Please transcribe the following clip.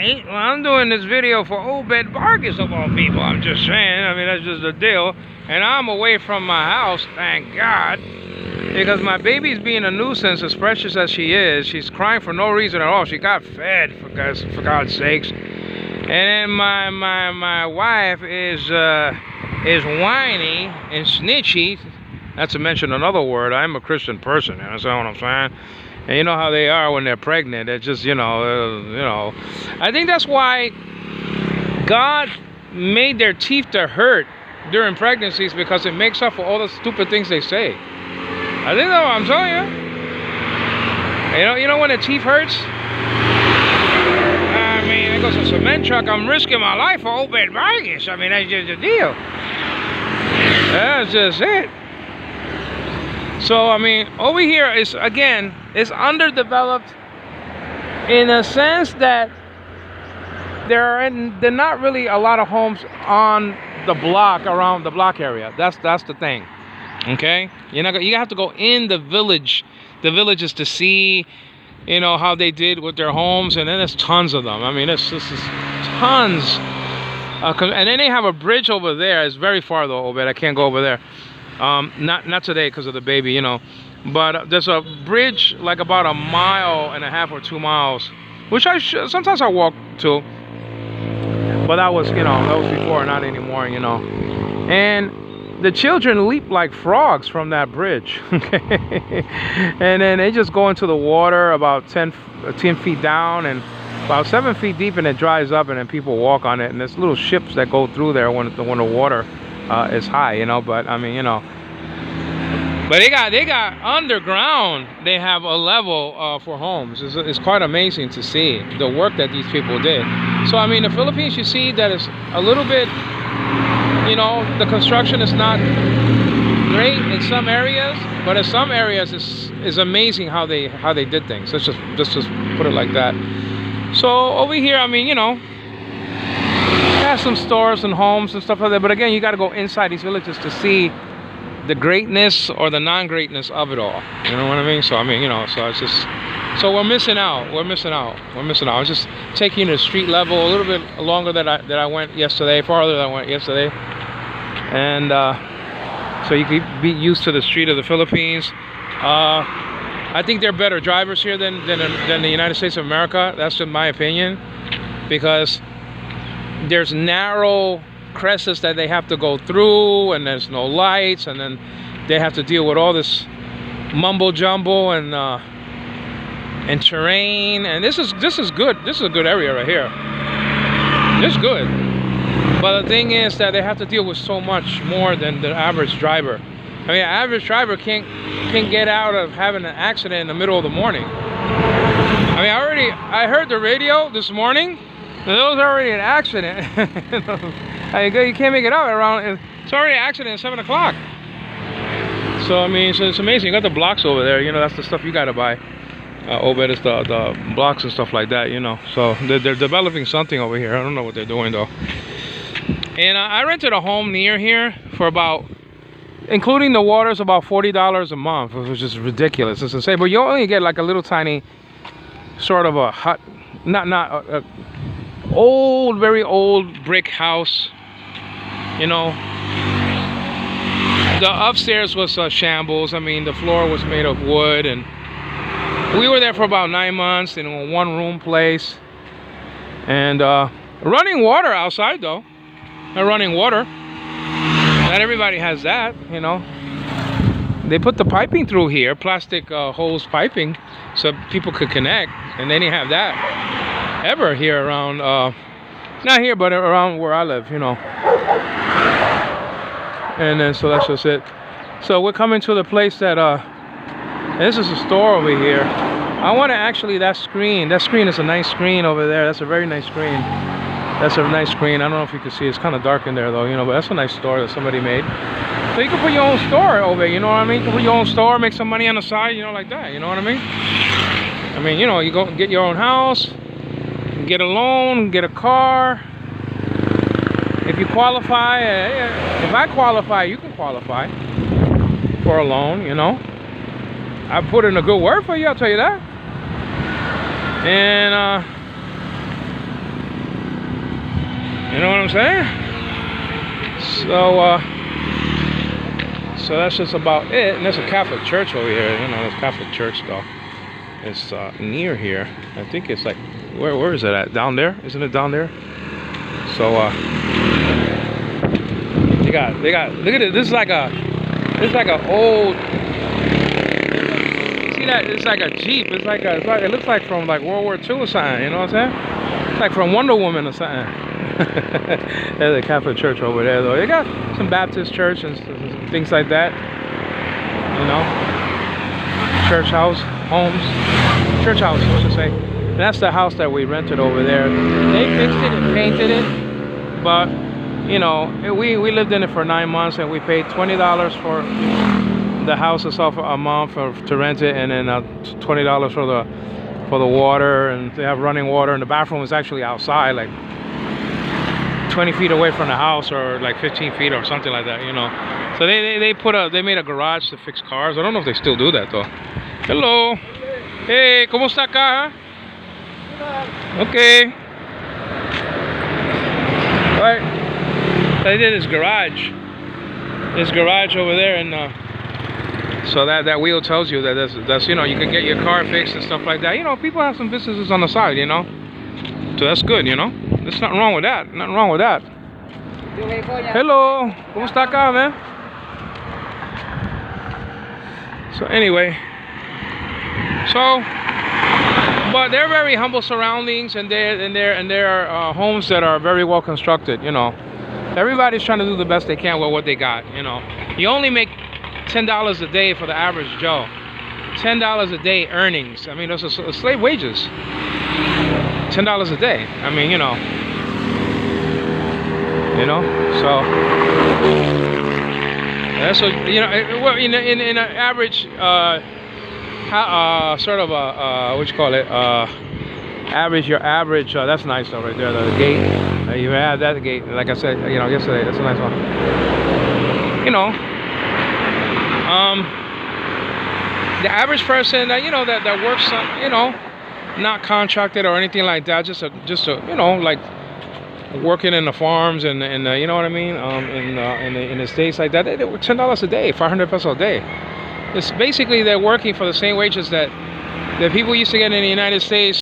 right, well, I'm doing this video for OBED Vargas of all people. I'm just saying, I mean, that's just the deal. And I'm away from my house, thank God, because my baby's being a nuisance, as precious as she is. She's crying for no reason at all. She got fed, for God's sakes. And then my wife is whiny and snitchy. Not to mention another word. I'm a Christian person, you understand what I'm saying? And you know how they are when they're pregnant. It's just, you know. I think that's why God made their teeth to hurt during pregnancies, because it makes up for all the stupid things they say. I think that's what I'm telling you. You know when the teeth hurts? I mean, it goes a cement truck. I'm risking my life for OBED Vargas. I mean, that's just the deal. That's just it. So, I mean, over here is, again, it's underdeveloped in a sense that there are not really a lot of homes on the block, around the block area. That's the thing. Okay? You have to go in the villages to see, you know, how they did with their homes, and then there's tons of them. I mean, this is tons. And then they have a bridge over there. It's very far though, Obed. I can't go over there. Not today because of the baby, you know. But there's a bridge like about 1.5 miles or 2 miles, which sometimes I walk to. But that was, you know, that was before, not anymore, you know. And the children leap like frogs from that bridge. Okay. And then they just go into the water about 10 feet down and about 7 feet deep, and it dries up, and then people walk on it. And there's little ships that go through there when the water is high, you know. But I mean, you know, but they got underground. They have a level for homes. It's quite amazing to see the work that these people did. So I mean, the Philippines, you see that it's a little bit, you know, the construction is not great in some areas, but in some areas it's amazing how they did things. Let's just put it like that. So over here, I mean, you know, has some stores and homes and stuff like that. But again, you got to go inside these villages to see the greatness or the non-greatness of it all. You know what I mean? So I mean, you know, so it's just, so we're missing out. I was just taking you to the street level a little bit longer than I went yesterday, farther than I went yesterday, and so you could be used to the street of the Philippines. I think they're better drivers here than the United States of America. That's in my opinion, because there's narrow crests that they have to go through, and there's no lights, and then they have to deal with all this mumbo jumbo and terrain. And this is good. This is a good area right here. It's good. But the thing is that they have to deal with so much more than the average driver. I mean, an average driver can't get out of having an accident in the middle of the morning. I mean, I heard the radio this morning. There was already an accident. You can't make it out around. It's already an accident at 7 o'clock. So I mean, so it's amazing. You got the blocks over there. You know, that's the stuff you gotta buy. OBED is the blocks and stuff like that. You know, so they're developing something over here. I don't know what they're doing though. And I rented a home near here for about, including the water, is about $40 a month, which is ridiculous. It's insane. But you only get like a little tiny, sort of a hut, not a old, very old brick house. You know, the upstairs was shambles. I mean, the floor was made of wood, and we were there for about 9 months in a one-room place. And running water outside though. Running water. Not everybody has that, you know. They put the piping through here, plastic hose piping, so people could connect, and they didn't have that ever here around, not here, but around where I live, you know. And then, so that's just it. So we're coming to the place that, this is a store over here. I want to actually, that screen is a nice screen over there. That's a very nice screen. That's a nice screen. I don't know if you can see. It's kind of dark in there though, you know, but that's a nice store that somebody made. So you can put your own store over, you know what I mean? You can put your own store, make some money on the side, you know, like that, you know what I mean? I mean, you know, you go get your own house, get a loan, get a car. If you qualify, if I qualify, you can qualify for a loan, you know. I put in a good word for you, I'll tell you that. And I'm saying? So that's just about it. And there's a Catholic church over here. You know, there's a Catholic church though. It's near here. I think it's like, where is it at? Down there? Isn't it down there? So they got look at it. This is like a old, see that? It's like a Jeep. It looks like from like World War II or something, you know what I'm saying? It's like from Wonder Woman or something. There's a Catholic church over there though. They got some Baptist church and things like that. You know, church house, homes, church house, I should say. And that's the house that we rented over there. They fixed it and painted it, but you know, we lived in it for 9 months and we paid $20 for the house itself a month to rent it, and then $20 for the water, and they have running water, and the bathroom is actually outside, like 20 feet away from the house, or like 15 feet or something like that, you know. So they made a garage to fix cars. I don't know if they still do that though. Hello. Hey, ¿cómo está acá? Okay. Right. They did this garage over there, and so that wheel tells you that that's you know, you can get your car fixed and stuff like that. You know, people have some businesses on the side, you know. So that's good, you know. There's nothing wrong with that. Nothing wrong with that. Hello. ¿Cómo está acá, man? So anyway, but they're very humble surroundings, and they're homes that are very well constructed, you know. Everybody's trying to do the best they can with what they got, you know. You only make $10 a day for the average Joe. $10 a day earnings. I mean, those are slave wages. $10 a day. I mean, you know. So that's what, you know. Well, in an average, sort of a what you call it? Your average. That's nice though, right there. The gate. You have that gate. Like I said, you know, yesterday. That's a nice one. You know. The average person that, you know, that works, you know, not contracted or anything like that, just a you know, like working in the farms and you know what I mean, in the states like that, they work $10 a day, 500 pesos a day. It's basically they're working for the same wages that people used to get in the United States